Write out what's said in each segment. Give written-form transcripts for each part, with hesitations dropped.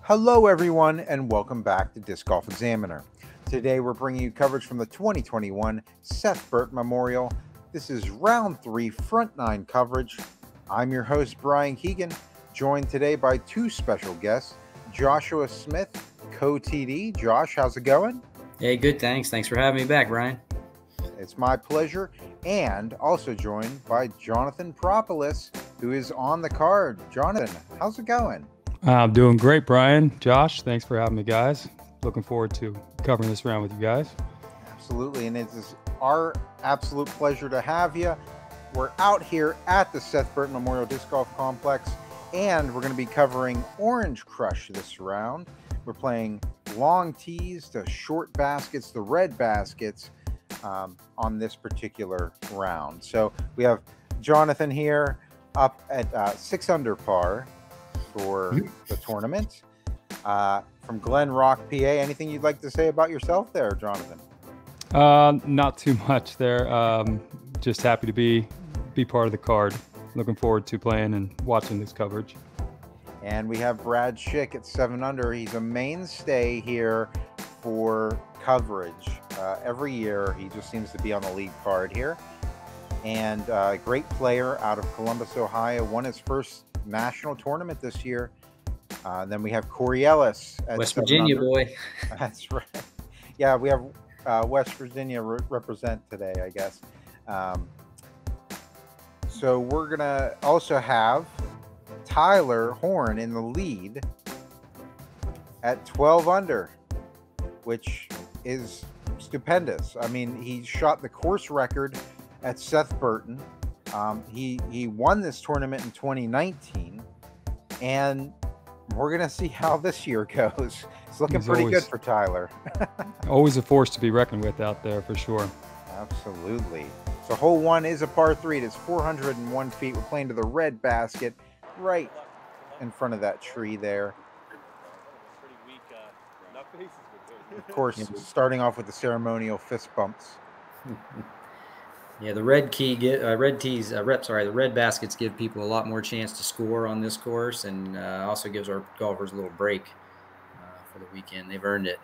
Hello everyone and welcome back to Disc Golf Examiner. Today we're bringing you coverage from the 2021 Seth Burton Memorial. This is round 3 front 9 coverage. I'm your host Brian Keegan, joined today by two special guests, Joshua Smith, co-TD. Josh, how's it going? Hey, good, thanks. Thanks for having me back, Brian. It's my pleasure. And also joined by Jonathan Propalis, who is on the card. Jonathan, how's it going? I'm doing great, Brian. Josh, thanks for having me, guys. Looking forward to covering this round with you guys. Absolutely, and it is our absolute pleasure to have you. We're out here at the Seth Burton Memorial Disc Golf Complex, and we're going to be covering Orange Crush this round. We're playing long tees to short baskets, the red baskets, on this particular round. So we have Jonathan here up at 6 under par for the tournament, from Glen Rock, PA. Anything you'd like to say about yourself there, Jonathan? Not too much there. Just happy to be part of the card. Looking forward to playing and watching this coverage. And we have Brad Schick at 7 under. He's a mainstay here for coverage. Every year he just seems to be on the lead card here, and a great player out of Columbus, Ohio. Won his first national tournament this year. Then we have Corey Ellis at West Virginia under. boy. That's right. Yeah, we have West Virginia represent today, I guess. So we're gonna also have Tyler Horne in the lead at 12 under, which is stupendous. I mean, he shot the course record at Seth Burton. He won this tournament in 2019, and we're gonna see how this year goes. It's looking pretty good for Tyler. Always a force to be reckoned with out there, for sure. Absolutely. So hole 1 is a par 3. It is 401 feet. We're playing to the red basket right in front of that tree there. Of course, starting off with the ceremonial fist bumps. Yeah, the red the red baskets give people a lot more chance to score on this course, and also gives our golfers a little break for the weekend. They've earned it.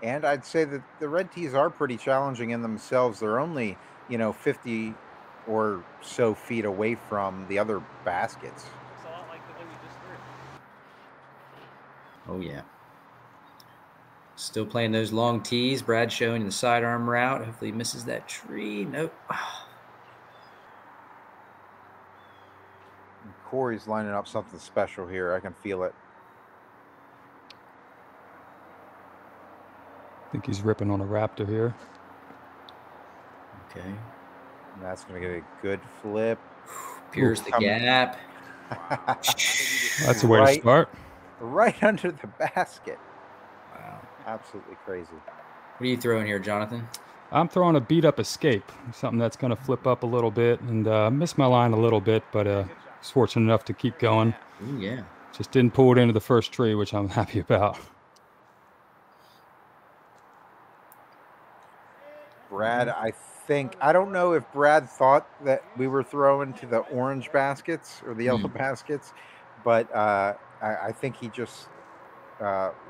And I'd say that the red tees are pretty challenging in themselves. They're only, 50 or so feet away from the other baskets. Looks a lot like the one you just threw. Oh, yeah. Still playing those long tees. Brad showing the sidearm route. Hopefully he misses that tree. Nope. Corey's lining up something special here. I can feel it. I think he's ripping on a Raptor here. Okay. And that's going to get a good flip. Pierce the gap. That's a way to start. Right under the basket. Wow. Absolutely crazy. What are you throwing here, Jonathan? I'm throwing a beat up escape, something that's going to flip up a little bit, and miss my line a little bit, but was fortunate enough to keep going. Ooh, yeah. Just didn't pull it into the first tree, which I'm happy about. Brad, I don't know if Brad thought that we were throwing to the orange baskets or the yellow baskets, but I think he just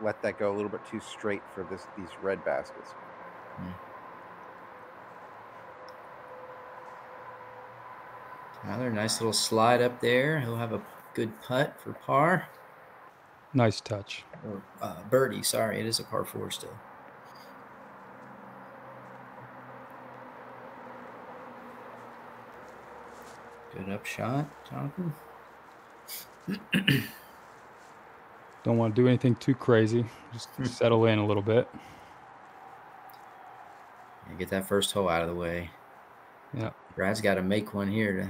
let that go a little bit too straight for these red baskets. Tyler, nice little slide up there. He'll have a good putt for par. Nice touch. Or birdie, sorry. It is a par 4 still. Good up shot, Jonathan. Don't want to do anything too crazy. Just settle in a little bit. And get that first hole out of the way. Yeah. Brad's got to make one here to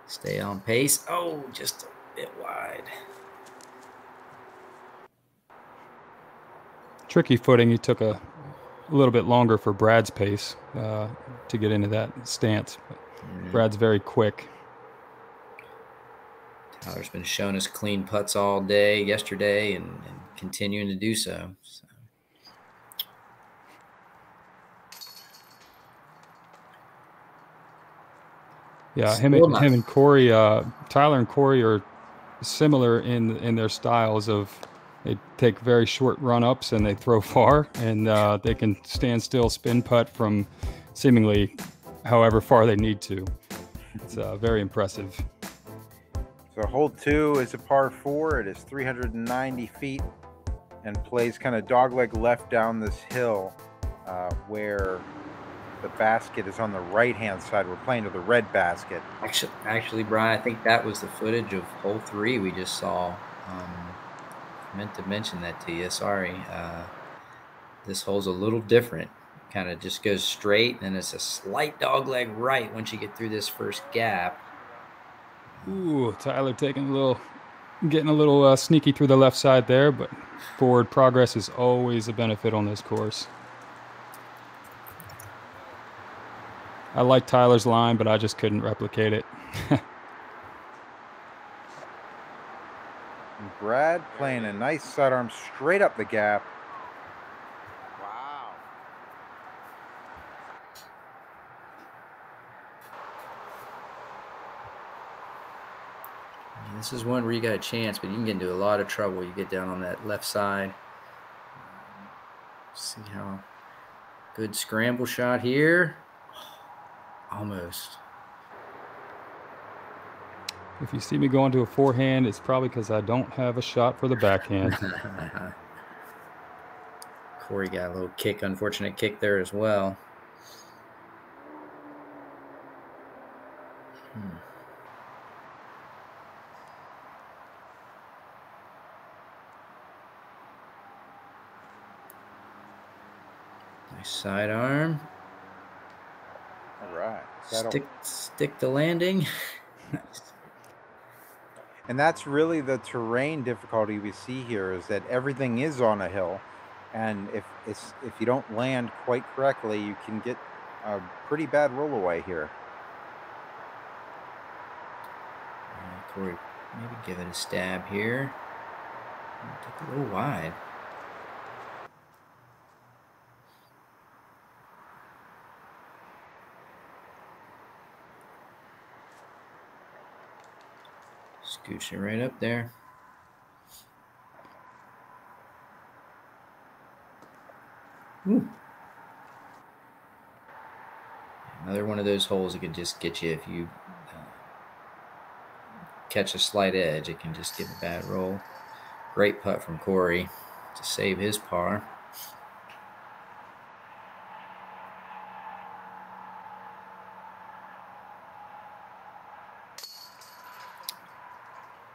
stay on pace. Oh, just a bit wide. Tricky footing. He took a little bit longer for Brad's pace to get into that stance. But Brad's very quick. Tyler's been showing us clean putts all day yesterday and continuing to do so. Yeah, him and Corey, Tyler and Corey are similar in their styles of they take very short run-ups and they throw far, and they can stand still, spin putt from seemingly however far they need to. It's very impressive. So hole 2 is a par 4. It is 390 feet and plays kind of dogleg left down this hill where the basket is on the right-hand side. We're playing to the red basket. Actually, Brian, I think that was the footage of hole 3 we just saw. Meant to mention that to you. Sorry. This hole's a little different. Kind of just goes straight, and it's a slight dogleg right once you get through this first gap. Ooh, Tyler getting a little sneaky through the left side there, but forward progress is always a benefit on this course. I like Tyler's line, but I just couldn't replicate it. Brad playing a nice sidearm straight up the gap. Wow. This is one where you got a chance, but you can get into a lot of trouble. You get down on that left side. See how good scramble shot here. Almost. If you see me going to a forehand, it's probably because I don't have a shot for the backhand. Corey got a little kick, unfortunate kick there as well. Nice sidearm. All right. Stick the landing. And that's really the terrain difficulty we see here, is that everything is on a hill, and if you don't land quite correctly, you can get a pretty bad roll away here. Corey, maybe give it a stab here. Took a little wide. Scooch it right up there. Ooh. Another one of those holes that could just get you if you catch a slight edge. It can just give a bad roll. Great putt from Corey to save his par.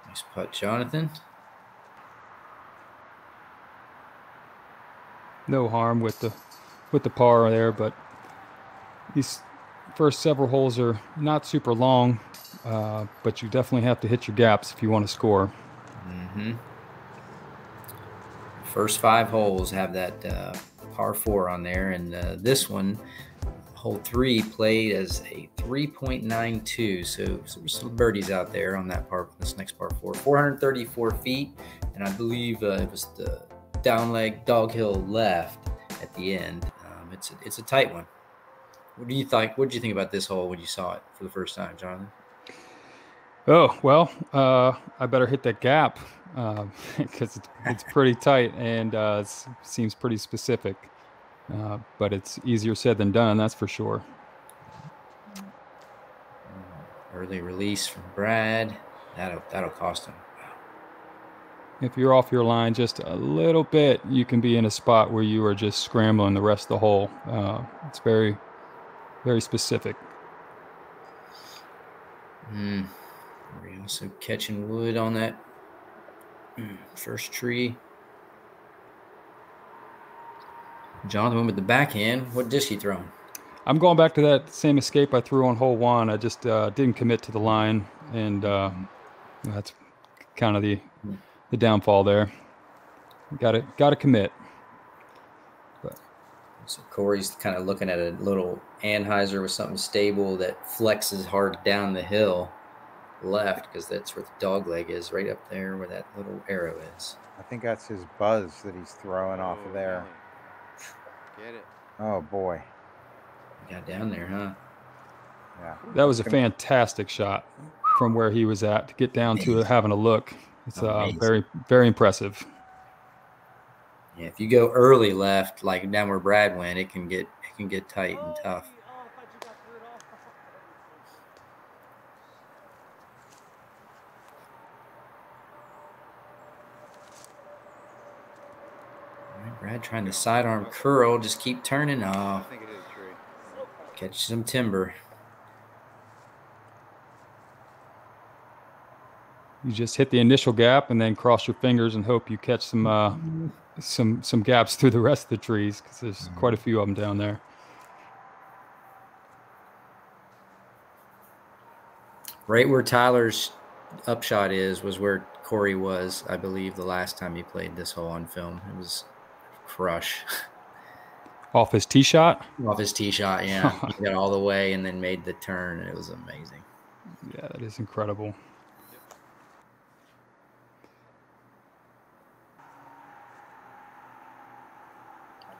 Nice putt, Jonathan. No harm with the par there, but these first several holes are not super long, but you definitely have to hit your gaps if you want to score. Mm-hmm. First 5 holes have that par 4 on there, and this one, hole 3, played as a 3.92. So there's some birdies out there on that par. This next par 4, 434 feet, and I believe it was the down leg dog hill left at the end. It's a tight one. What do you think? What did you think about this hole when you saw it for the first time, Jonathan? Oh, well, I better hit that gap because it's pretty tight and it seems pretty specific. But it's easier said than done, that's for sure. Early release from Brad. That'll cost him. If you're off your line just a little bit, you can be in a spot where you are just scrambling the rest of the hole. It's very, very specific. We're also catching wood on that first tree. Jonathan went with the backhand. What disc he throwing? I'm going back to that same escape I threw on hole 1. I just didn't commit to the line, and that's kind of the downfall there. Got to commit. But. So Corey's kind of looking at a little Anheuser with something stable that flexes hard down the hill left, because that's where the dog leg is, right up there where that little arrow is. I think that's his buzz that he's throwing off of there. Get it. Oh boy. Got down there, huh? Yeah. That was a fantastic shot. from where he was at to get down to having a look. It's very, very impressive. Yeah, if you go early left, like down where Brad went, it can get tight and tough. All right, Brad trying to sidearm curl, just keep turning. Oh, I think it is a tree. catch some timber. You just hit the initial gap and then cross your fingers and hope you catch some gaps through the rest of the trees, because there's quite a few of them down there. Right where Tyler's upshot was where Corey was, I believe, the last time he played this hole on film. It was crush. Off his tee shot? Off his tee shot, yeah. He got all the way and then made the turn. It was amazing. Yeah, that is incredible.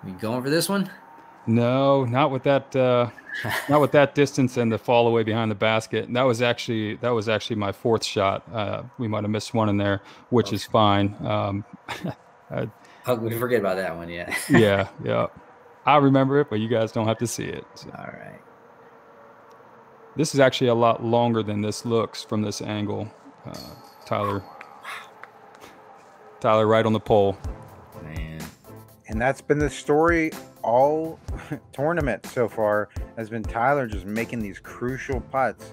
You going for this one? No, not with that. Not with that distance and the fall away behind the basket. And that was actually my fourth shot. We might have missed one in there, which is fine. We forget about that one, yeah. yeah. I remember it, but you guys don't have to see it. So. All right. This is actually a lot longer than this looks from this angle. Tyler right on the pole. Man. And that's been the story all tournament so far, has been Tyler just making these crucial putts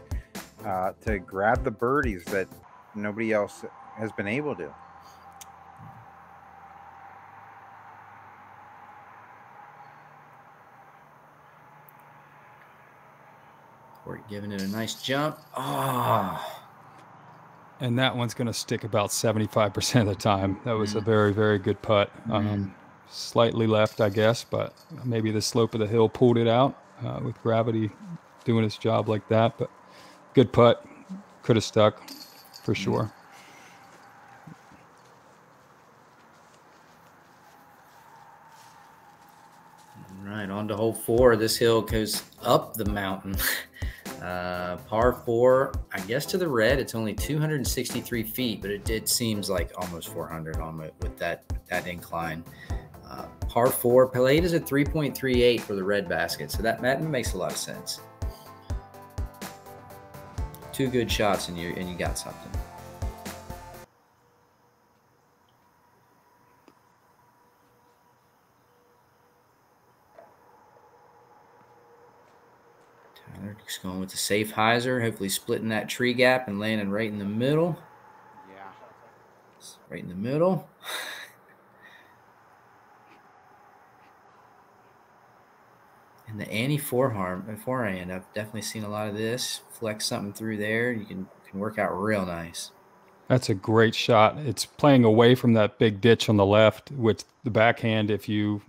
to grab the birdies that nobody else has been able to. We're giving it a nice jump. Oh. And that one's going to stick about 75% of the time. That was a very, very good putt. Slightly left, I guess, but maybe the slope of the hill pulled it out with gravity doing its job like that. But good putt. Could have stuck for sure. All right, on to hole 4. This hill goes up the mountain. Par 4, I guess to the red, it's only 263 feet, but it seems like almost 400 on it with that incline. Par 4, played is at 3.38 for the red basket, so that makes a lot of sense. 2 good shots and you got something. Tyler just going with the safe hyzer, hopefully splitting that tree gap and landing right in the middle. Yeah. Right in the middle. And the forehand, I've definitely seen a lot of this. Flex something through there, you can work out real nice. That's a great shot. It's playing away from that big ditch on the left with the backhand. If you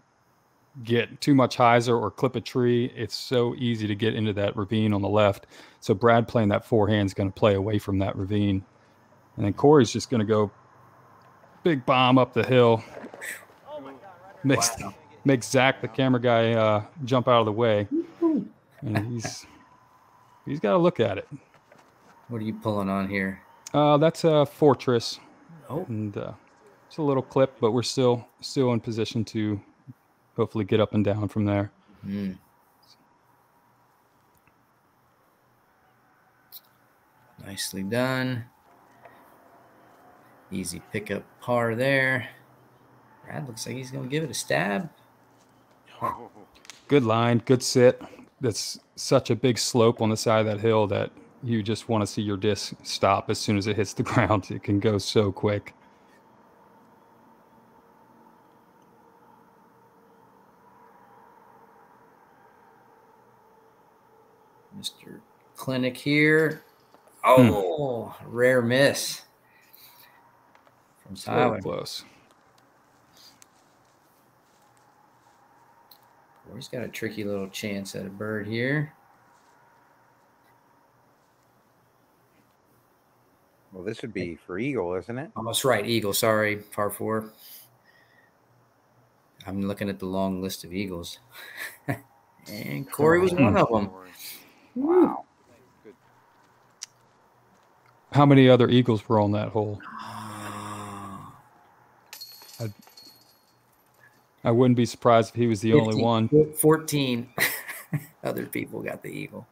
get too much hyzer or clip a tree, it's so easy to get into that ravine on the left. So Brad playing that forehand is going to play away from that ravine. And then Corey's just going to go big bomb up the hill. Makes Zach, the camera guy, jump out of the way. And he's got to look at it. What are you pulling on here? That's a Fortress. Oh. And it's a little clip, but we're still in position to hopefully get up and down from there. Nicely done. Easy pickup par there. Brad looks like he's going to give it a stab. Good line, good sit. That's such a big slope on the side of that hill that you just want to see your disc stop as soon as it hits the ground. It can go so quick. Mr. Clinic here. Oh, rare miss from Tyler. So close. He's got a tricky little chance at a bird here. Well, this would be for eagle, isn't it? Oh, that's right, eagle. Sorry, par 4. I'm looking at the long list of eagles. And Corey was one of them. Wow. How many other eagles were on that hole? I wouldn't be surprised if he was the 15, only one. 14 other people got the eagle.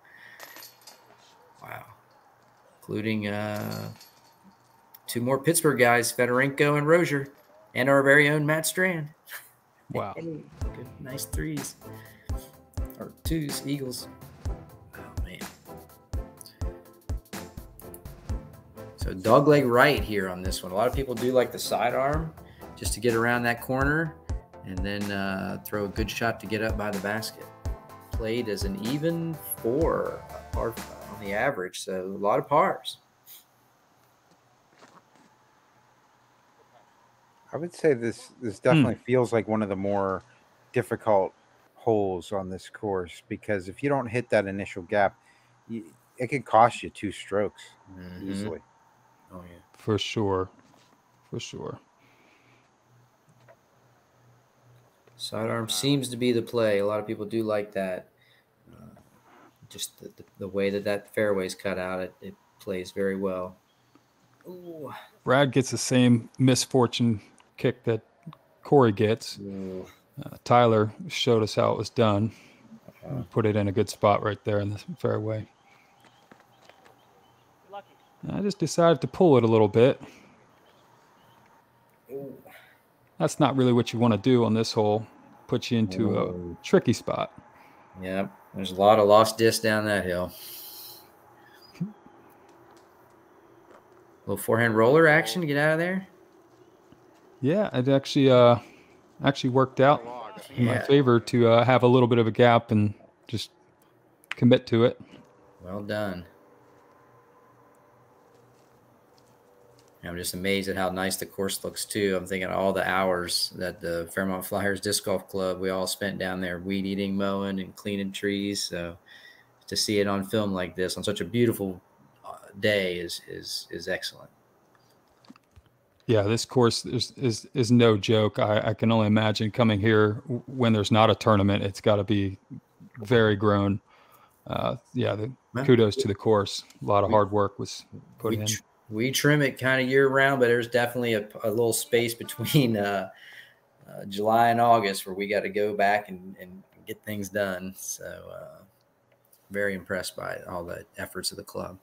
Wow. Including 2 more Pittsburgh guys, Fedorenko and Rozier, and our very own Matt Strand. Wow. Hey, good, nice 3s. Or 2s, eagles. Oh, man. So dogleg right here on this one. A lot of people do like the sidearm just to get around that corner and then throw a good shot to get up by the basket. Played as an even 4 par on the average, so a lot of pars. I would say this definitely feels like one of the more difficult holes on this course, because if you don't hit that initial gap, it could cost you 2 strokes easily. Oh yeah, for sure. Sidearm seems to be the play. A lot of people do like that. Just the way that fairway's cut out, it plays very well. Ooh. Brad gets the same misfortune kick that Corey gets. Tyler showed us how it was done. Put it in a good spot right there in the fairway. I just decided to pull it a little bit. Ooh. That's not really what you want to do on this hole. Put you into a tricky spot. Yep, there's a lot of lost disc down that hill. Little forehand roller action to get out of there. Yeah, it actually worked out in my favor to have a little bit of a gap and just commit to it. Well done. I'm just amazed at how nice the course looks too. I'm thinking of all the hours that the Fairmont Flyers Disc Golf Club, we all spent down there weed eating, mowing, and cleaning trees. So to see it on film like this on such a beautiful day is excellent. Yeah, this course is no joke. I can only imagine coming here when there's not a tournament. It's got to be very grown. Kudos to the course. A lot of hard work was put in. We trim it kind of year round, but there's definitely a little space between July and August where we got to go back and get things done. So very impressed by all the efforts of the club.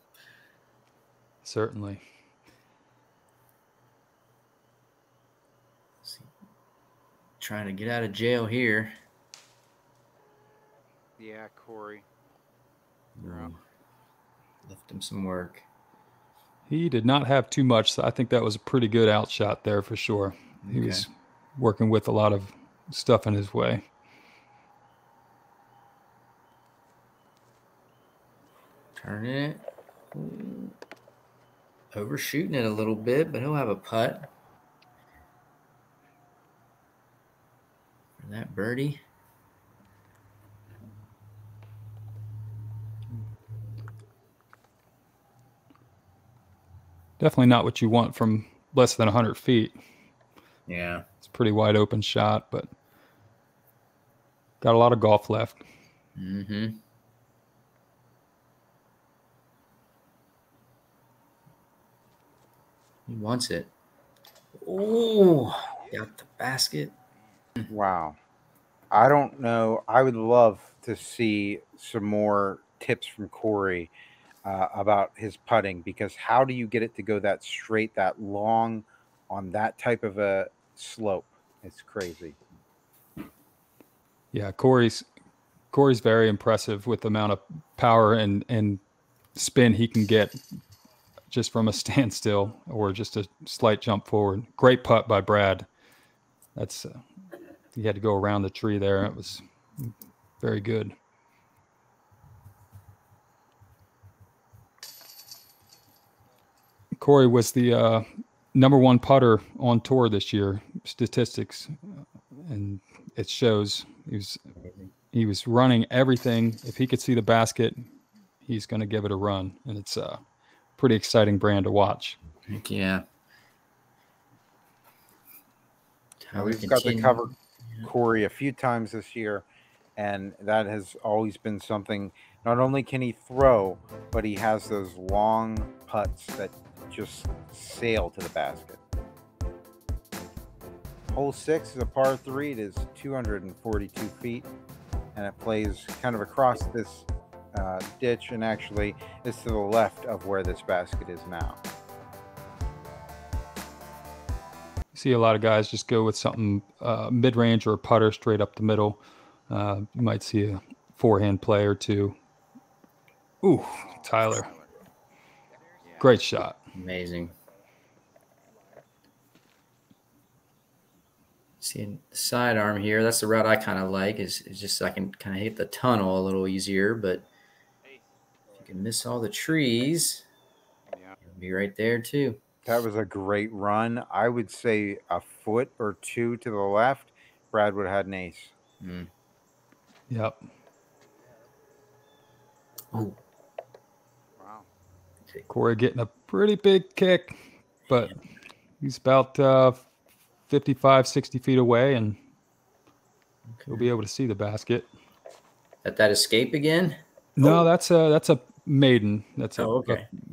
Certainly. Trying to get out of jail here. Yeah, Corey. Left him some work. He did not have too much, so I think that was a pretty good outshot there for sure. He was working with a lot of stuff in his way. Turning it. Overshooting it a little bit, but he'll have a putt. For that birdie. Definitely not what you want from less than 100 feet. Yeah. It's a pretty wide open shot, but got a lot of golf left. Mm-hmm. He wants it. Oh, got the basket. Wow. I don't know. I would love to see some more tips from Corey about his putting, because how do you get it to go that straight, that long on that type of a slope? It's crazy. Yeah, Corey's very impressive with the amount of power and spin he can get just from a standstill or just a slight jump forward. Great putt by Brad. That's he had to go around the tree there. It was very good. Corey was the #1 putter on tour this year, statistics, and it shows. He was running everything. If he could see the basket, he's going to give it a run, and it's a pretty exciting brand to watch. Heck yeah. We've got to cover Corey a few times this year, and that has always been something. Not only can he throw, but he has those long putts that just sail to the basket. Hole 6 is a par 3. It is 242 feet, and it plays kind of across this ditch, and actually is to the left of where this basket is now. See a lot of guys just go with something mid-range or a putter straight up the middle. You might see a forehand play or two. Ooh, Tyler. Great shot. Amazing. See the sidearm here. That's the route I kind of like. Is just so I can kind of hit the tunnel a little easier. But if you can miss all the trees, you'll be right there too. That was a great run. I would say a foot or two to the left, Brad would have had an ace. Mm. Yep. Oh. Wow. Corey getting a pretty big kick, but he's about 55, 60 feet away, and he'll be able to see the basket. At that escape again? No, that's a maiden. That's a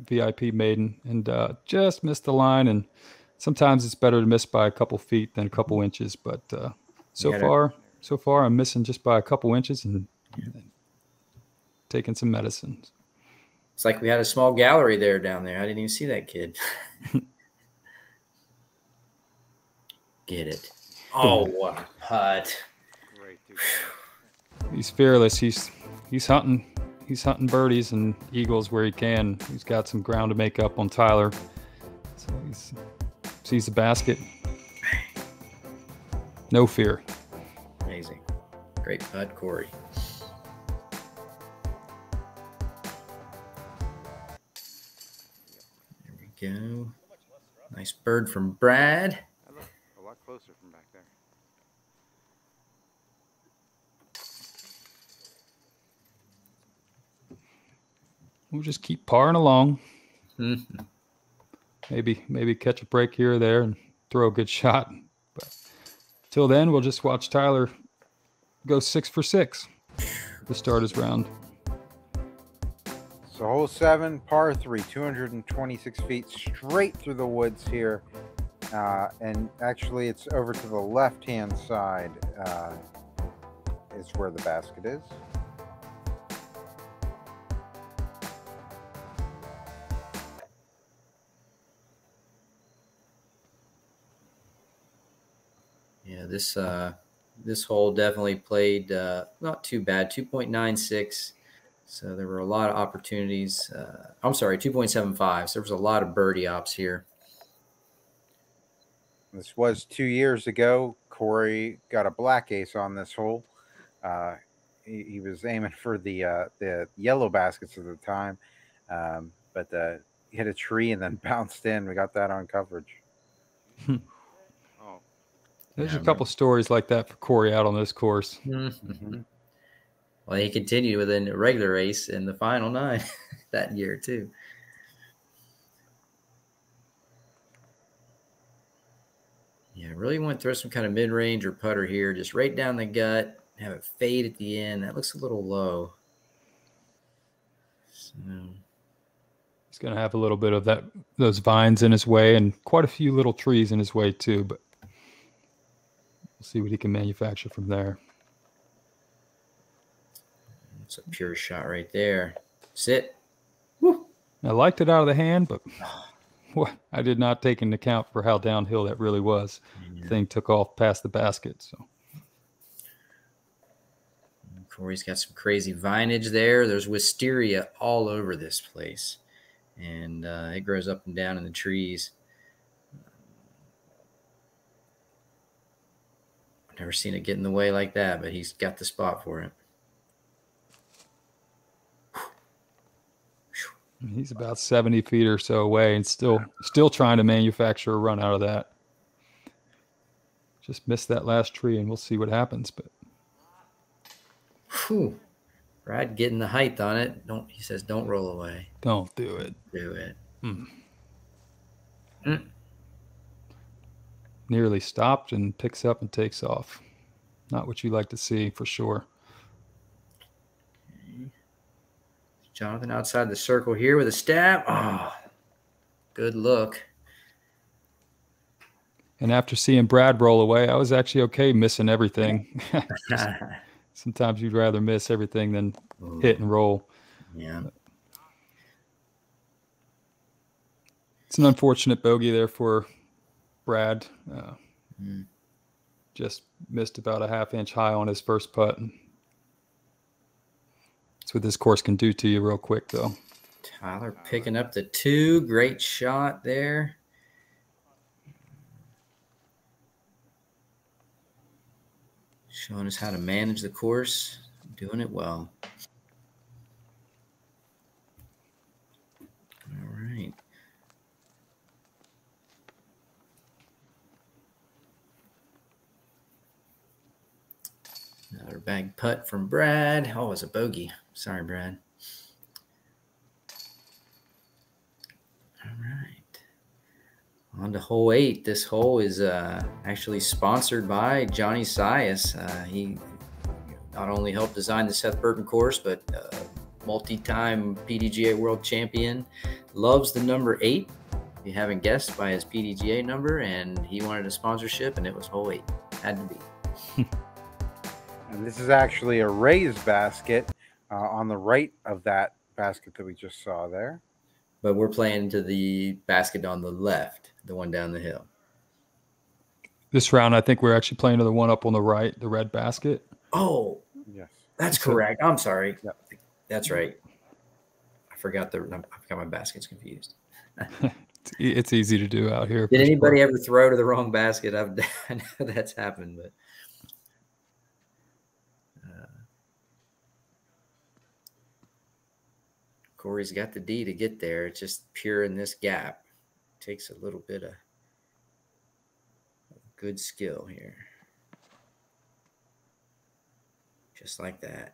VIP maiden, and just missed the line. And sometimes it's better to miss by a couple feet than a couple inches. But so far, I'm missing just by a couple inches and taking some medicines. It's like we had a small gallery down there. I didn't even see that kid. Get it. Oh, what a putt. Great, dude. He's fearless. He's hunting birdies and eagles where he can. He's got some ground to make up on Tyler. So he sees the basket. No fear. Amazing. Great putt, Corey. There we go. Nice bird from Brad. I look a lot closer from back there. We'll just keep parring along. Mm-hmm. Maybe catch a break here or there and throw a good shot. But till then, we'll just watch Tyler go 6 for 6 to start his round. So hole 7, par 3, 226 feet straight through the woods here. And actually it's over to the left-hand side is where the basket is. Yeah, this hole definitely played not too bad, 2.96. So there were a lot of opportunities. I'm sorry, 2.75. So there was a lot of birdie ops here. This was 2 years ago. Corey got a black ace on this hole. He was aiming for the yellow baskets at the time, but hit a tree and then bounced in. We got that on coverage. Oh, There's a couple stories like that for Corey out on this course. Mm-hmm. Well, he continued with a regular race in the final 9 that year too. Yeah, really want to throw some kind of mid-range or putter here, just right down the gut, have it fade at the end. That looks a little low. So He's going to have a little bit of those vines in his way and quite a few little trees in his way too, but we'll see what he can manufacture from there. it's a pure shot right there. Sit. Woo. I liked it out of the hand, but I did not take into account for how downhill that really was. Yeah. The thing took off past the basket. So Corey's got some crazy vinage there. There's wisteria all over this place, and it grows up and down in the trees. I've never seen it get in the way like that, but he's got the spot for it. he's about 70 feet or so away and still trying to manufacture a run out of that. Just missed that last tree, and we'll see what happens. But Whew. Brad getting the height on it. He says, don't roll away. don't do it. Do it. Nearly stopped and picks up and takes off. Not what you like to see for sure. Okay. Jonathan outside the circle here with a stab. Oh, Good look. And after seeing Brad roll away, I was actually okay missing everything. Just, sometimes you'd rather miss everything than hit and roll. Yeah. It's an unfortunate bogey there for Brad. Just missed about a half-inch high on his first putt. That's what this course can do to you real quick, though. Tyler picking up the 2. Great shot there. Showing us how to manage the course. Doing it well. All right. Another bag putt from Brad. Oh, it was a bogey. Sorry, Brad. All right. On to hole 8. This hole is actually sponsored by Johnny Sias. He not only helped design the Seth Burton course, but multi-time PDGA world champion. Loves the number 8. If you haven't guessed by his PDGA number, and he wanted a sponsorship, and it was hole 8. Had to be. And this is actually a raised basket on the right of that basket that we just saw there. But we're playing to the basket on the left, the one down the hill. This round, I think we're actually playing to the one up on the right, the red basket. Oh, yes, that's correct. I'm sorry. Yep. That's right. I forgot my baskets confused. It's easy to do out here. Did anybody ever throw to the wrong basket? I know that's happened, but Corey's got the D to get there. It's just pure in this gap. Takes a little bit of good skill here. Just like that.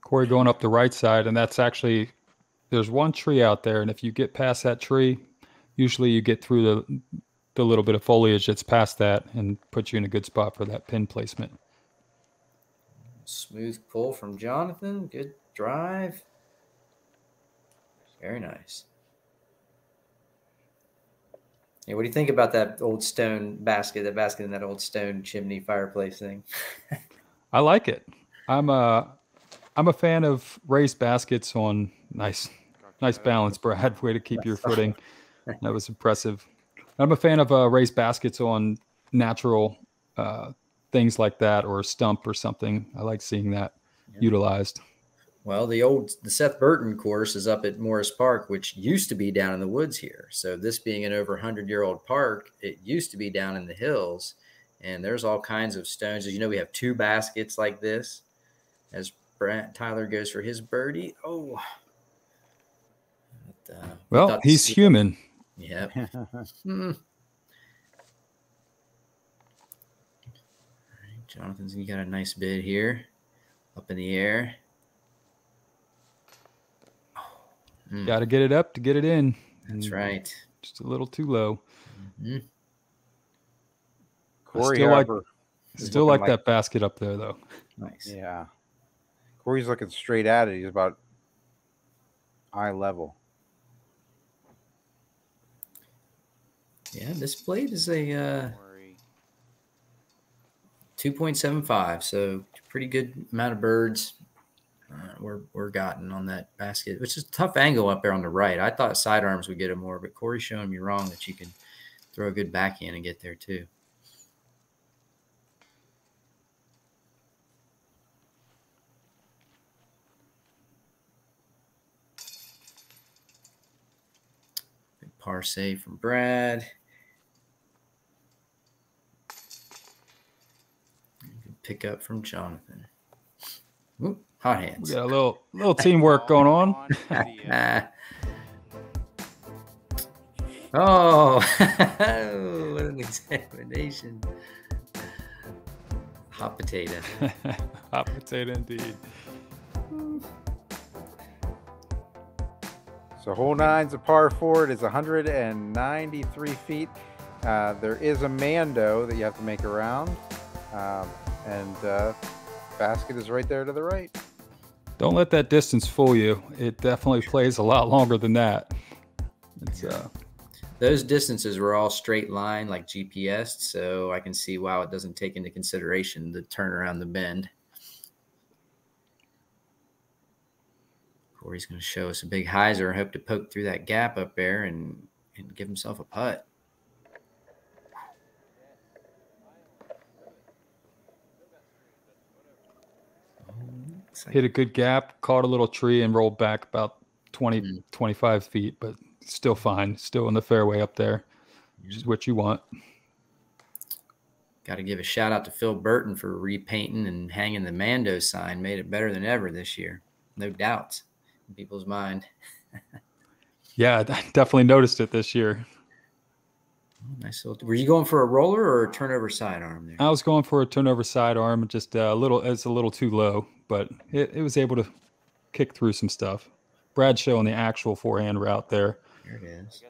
Corey going up the right side, and that's actually, there's one tree out there, and if you get past that tree, usually you get through the little bit of foliage that's past that and put you in a good spot for that pin placement. Smooth pull from Jonathan. Good drive. Very nice. Hey, what do you think about that old stone basket, the basket in that old stone chimney fireplace thing? I like it. I'm a fan of raised baskets on nice balance, Brad. Way to keep your footing. That was impressive. I'm a fan of raised baskets on natural things like that, or a stump or something. I like seeing that utilized. Well, the Seth Burton course is up at Morris Park, which used to be down in the woods here. So this being an over 100-year-old park, it used to be down in the hills, and there's all kinds of stones. As you know, we have 2 baskets like this as Tyler goes for his birdie. Oh. Well, he's human. Yep. Jonathan's got a nice bid here. Up in the air. Got to get it up to get it in. That's right. Just a little too low. Mm-hmm. Corey, still like that basket up there, though. Nice. Yeah. Corey's looking straight at it. He's about eye level. Yeah, this blade is a 2.75, so pretty good amount of birds we're gotten on that basket, which is a tough angle up there on the right. I thought sidearms would get it more, but Corey's showing me wrong, that you can throw a good backhand and get there too. Big par save from Brad. Pick up from Jonathan. Ooh, hot hands. We got a little teamwork going on. Oh, what an examination. Hot potato. Hot potato indeed. So hole 9's a par 4. It is 193 feet. There is a Mando that you have to make around. And basket is right there to the right. Don't let that distance fool you. It definitely plays a lot longer than that. It's Those distances were all straight line, like GPS, so I can see, wow, it doesn't take into consideration the turn around the bend. Corey's going to show us a big hyzer. Hope to poke through that gap up there and give himself a putt. Hit a good gap, caught a little tree, and rolled back about 20, 25 feet, but still fine. Still in the fairway up there, which is what you want. Got to give a shout out to Phil Burton for repainting and hanging the Mando sign. Made it better than ever this year. No doubts in people's mind. Yeah, I definitely noticed it this year. Nice little. Were you going for a roller or a turnover sidearm there? I was going for a turnover sidearm, just a little. It's a little too low, but it was able to kick through some stuff. Brad's showing the actual forehand route there. There it is.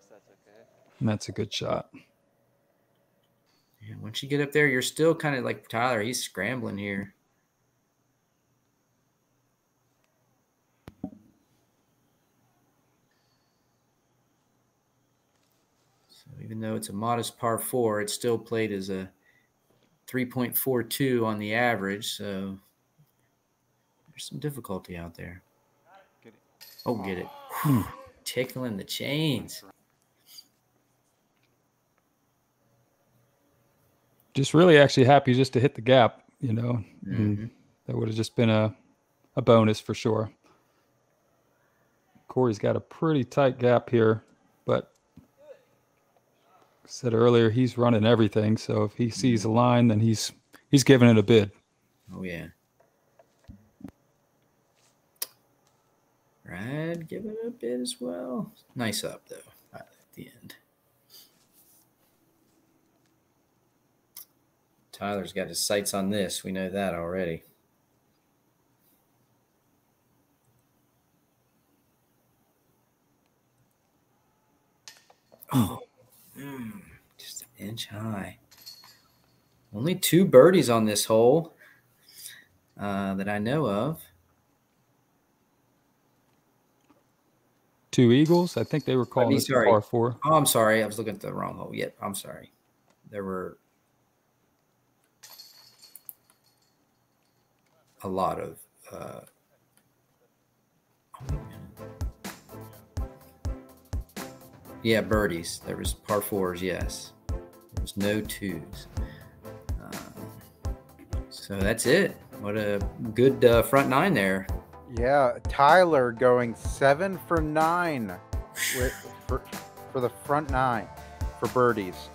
And that's a good shot. Yeah, once you get up there, you're still kind of like Tyler. He's scrambling here. So even though it's a modest par 4, it's still played as a 3.42 on the average. So there's some difficulty out there. Get it. Oh, get it. Tickling the chains. Just really actually happy just to hit the gap, you know. And that would have just been a bonus for sure. Corey's got a pretty tight gap here, but like I said earlier, he's running everything. So if he sees a line, then he's giving it a bid. Oh, yeah. Brad giving it a bid as well. Nice up, though, at the end. Tyler's got his sights on this. We know that already. Oh, just an inch high. Only 2 birdies on this hole that I know of. 2 eagles. I think they were calling it par 4. Oh, I'm sorry. I was looking at the wrong hole. Yep, I'm sorry. There were a lot of birdies. There was par 4s, yes. There was no 2s. So that's it. What a good front 9 there. Yeah, Tyler going 7 for 9 for the front 9 for birdies.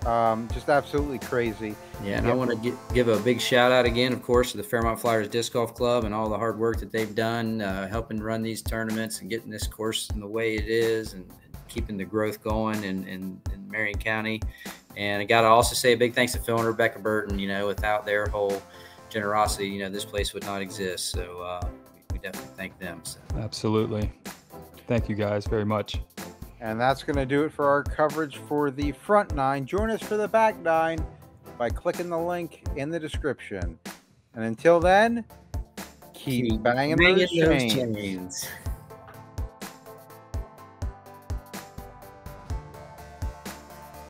Just absolutely crazy. Yeah, and I want to give a big shout out again, of course, to the Fairmont Flyers Disc Golf Club and all the hard work that they've done helping run these tournaments and getting this course in the way it is and keeping the growth going in Marion County. And I got to also say a big thanks to Phil and Rebecca Burton. You know, without their whole generosity, you know, this place would not exist. So we definitely thank them. So. Absolutely. Thank you guys very much. And that's going to do it for our coverage for the front 9. Join us for the back 9 by clicking the link in the description. And until then, keep banging those chains.